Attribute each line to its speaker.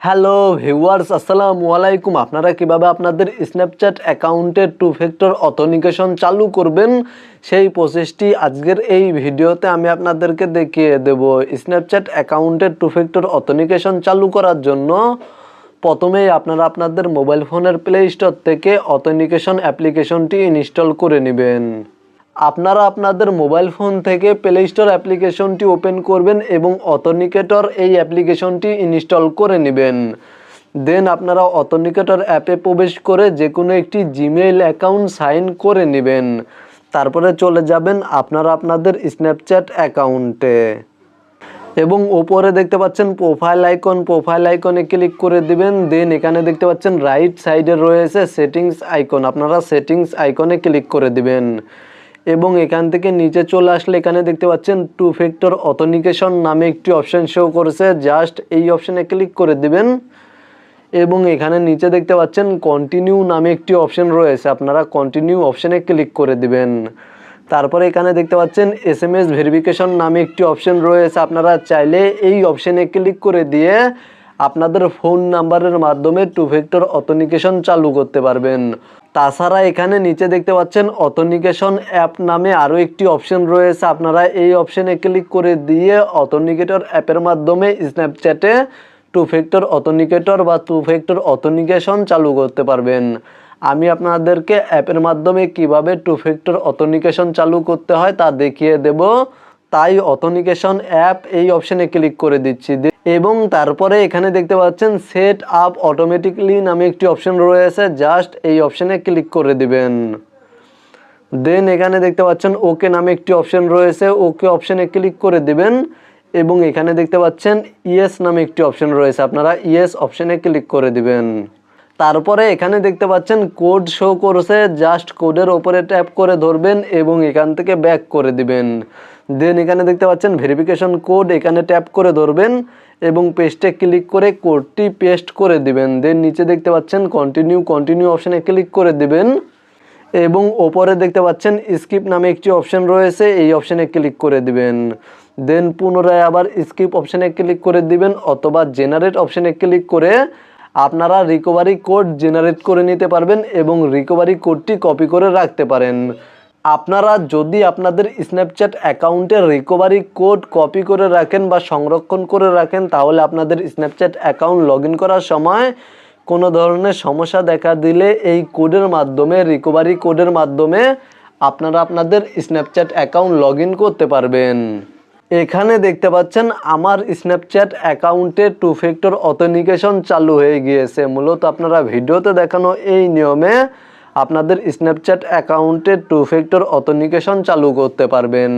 Speaker 1: Hello viewers, আসসালামু আলাইকুম। আপনারা কিভাবে আপনাদের স্ন্যাপচ্যাট অ্যাকাউন্টে টু ফ্যাক্টর অথেন্টিকেশন চালু করবেন সেই প্রসেসটি আজকের এই ভিডিওতে আমি আপনাদেরকে দেখিয়ে দেব। স্ন্যাপচ্যাট অ্যাকাউন্টে টু ফ্যাক্টর অথেন্টিকেশন চালু করার জন্য প্রথমেই আপনারা আপনাদের মোবাইল ফোনের প্লে স্টোর থেকে অথেন্টিকেশন অ্যাপ্লিকেশনটি ইনস্টল করে নেবেন। আপনারা আপনাদের মোবাইল ফোন থেকে প্লে স্টোর অ্যাপ্লিকেশনটি ওপেন করবেন এবং অথেন্টিকেটর এই অ্যাপ্লিকেশনটি ইনস্টল করে নেবেন। দেন আপনারা অথেন্টিকেটর অ্যাপে প্রবেশ করে যে কোনো একটি জিমেইল অ্যাকাউন্ট সাইন করে নেবেন। তারপরে চলে যাবেন আপনারা আপনাদের স্ন্যাপচ্যাট অ্যাকাউন্টে এবং ওপরে দেখতে পাচ্ছেন প্রোফাইল আইকনে ক্লিক করে দিবেন। দেন এখানে দেখতে পাচ্ছেন রাইট সাইডে রয়েছে সেটিংস আইকন, আপনারা সেটিংস আইকনে ক্লিক করে দিবেন এবং এখান থেকে নিচে চলে আসলে এখানে দেখতে পাচ্ছেন টু ফ্যাক্টর অথেন্টিকেশন নামে একটি অপশন শো করেছে। জাস্ট এই অপশনে ক্লিক করে দিবেন এবং এখানে নিচে দেখতে পাচ্ছেন কন্টিনিউ নামে একটি অপশন রয়েছে, আপনারা কন্টিনিউ অপশনে ক্লিক করে দিবেন। তারপরে এখানে দেখতে পাচ্ছেন SMS ভেরিফিকেশন নামে একটি অপশন রয়েছে, আপনারা চাইলে এই অপশনে ক্লিক করে দিয়ে আপনাদের ফোন নাম্বারের মাধ্যমে টু ফ্যাক্টর অথেন্টিকেশন চালু করতে পারবেন। তাছাড়া এখানে নিচে দেখতে পাচ্ছেন অথেন্টিকেশন অ্যাপ নামে আরও একটি অপশন রয়েছে, আপনারা এই অপশনে ক্লিক করে দিয়ে অথেন্টিকেটর অ্যাপের মাধ্যমে স্ন্যাপচ্যাটে টু ফ্যাক্টর অথেন্টিকেটর বা টু ফ্যাক্টর অথেন্টিকেশন চালু করতে পারবেন। আমি আপনাদেরকে অ্যাপের মাধ্যমে কিভাবে টু ফ্যাক্টর অথেন্টিকেশন চালু করতে হয় তা দেখিয়ে দেব, তাই অথেন্টিকেশন অ্যাপ এই অপশনে ক্লিক করে দিচ্ছি এবং তারপরে এখানে দেখতে পাচ্ছেন সেট আপ অটোমেটিকলি নামে একটি অপশন রয়েছে, জাস্ট এই অপশনে ক্লিক করে দিবেন। দেন এখানে দেখতে পাচ্ছেন ওকে নামে একটি অপশন রয়েছে, ওকে অপশনে ক্লিক করে দিবেন এবং এখানে দেখতে পাচ্ছেন ইয়েস নামে একটি অপশন রয়েছে, আপনারা ইয়েস অপশনে ক্লিক করে দিবেন। তারপরে এখানে দেখতে পাচ্ছেন কোড শো করছে, জাস্ট কোডের ওপরে ট্যাপ করে ধরবেন এবং এখান থেকে ব্যাক করে দিবেন। দেন এখানে দেখতে পাচ্ছেন ভেরিফিকেশন কোড, এখানে ট্যাপ করে ধরবেন এবং পেস্টে ক্লিক করে কোডটি পেস্ট করে দিবেন। দেন নিচে দেখতে পাচ্ছেন কন্টিনিউ অপশনে ক্লিক করে দিবেন এবং ওপরে দেখতে পাচ্ছেন স্কিপ নামে একটি অপশন রয়েছে, এই অপশনে ক্লিক করে দিবেন। দেন পুনরায় আবার স্কিপ অপশনে ক্লিক করে দিবেন অথবা জেনারেট অপশনে ক্লিক করে আপনারা রিকভারি কোড জেনারেট করে নিতে পারবেন এবং রিকভারি কোডটি কপি করে রাখতে পারেন। আপনারা যদি আপনাদের স্ন্যাপচ্যাট অ্যাকাউন্টের রিকভারি কোড কপি করে রাখেন বা সংরক্ষণ করে রাখেন, তাহলে আপনাদের স্ন্যাপচ্যাট অ্যাকাউন্ট লগ ইন করার সময় কোনো ধরনের সমস্যা দেখা দিলে এই কোডের মাধ্যমে, রিকভারি কোডের মাধ্যমে আপনারা আপনাদের স্ন্যাপচ্যাট অ্যাকাউন্ট লগ ইন করতে পারবেন। এখানে দেখতে পাচ্ছেন আমার স্ন্যাপচ্যাট অ্যাকাউন্টে টু ফ্যাক্টর অথেন্টিকেশন চালু হয়ে গিয়েছে। মূলত আপনারা ভিডিওতে দেখানো এই নিয়মে আপনাদের স্ন্যাপচ্যাট অ্যাকাউন্টে টু ফ্যাক্টর অথেন্টিকেশন চালু করতে পারবেন।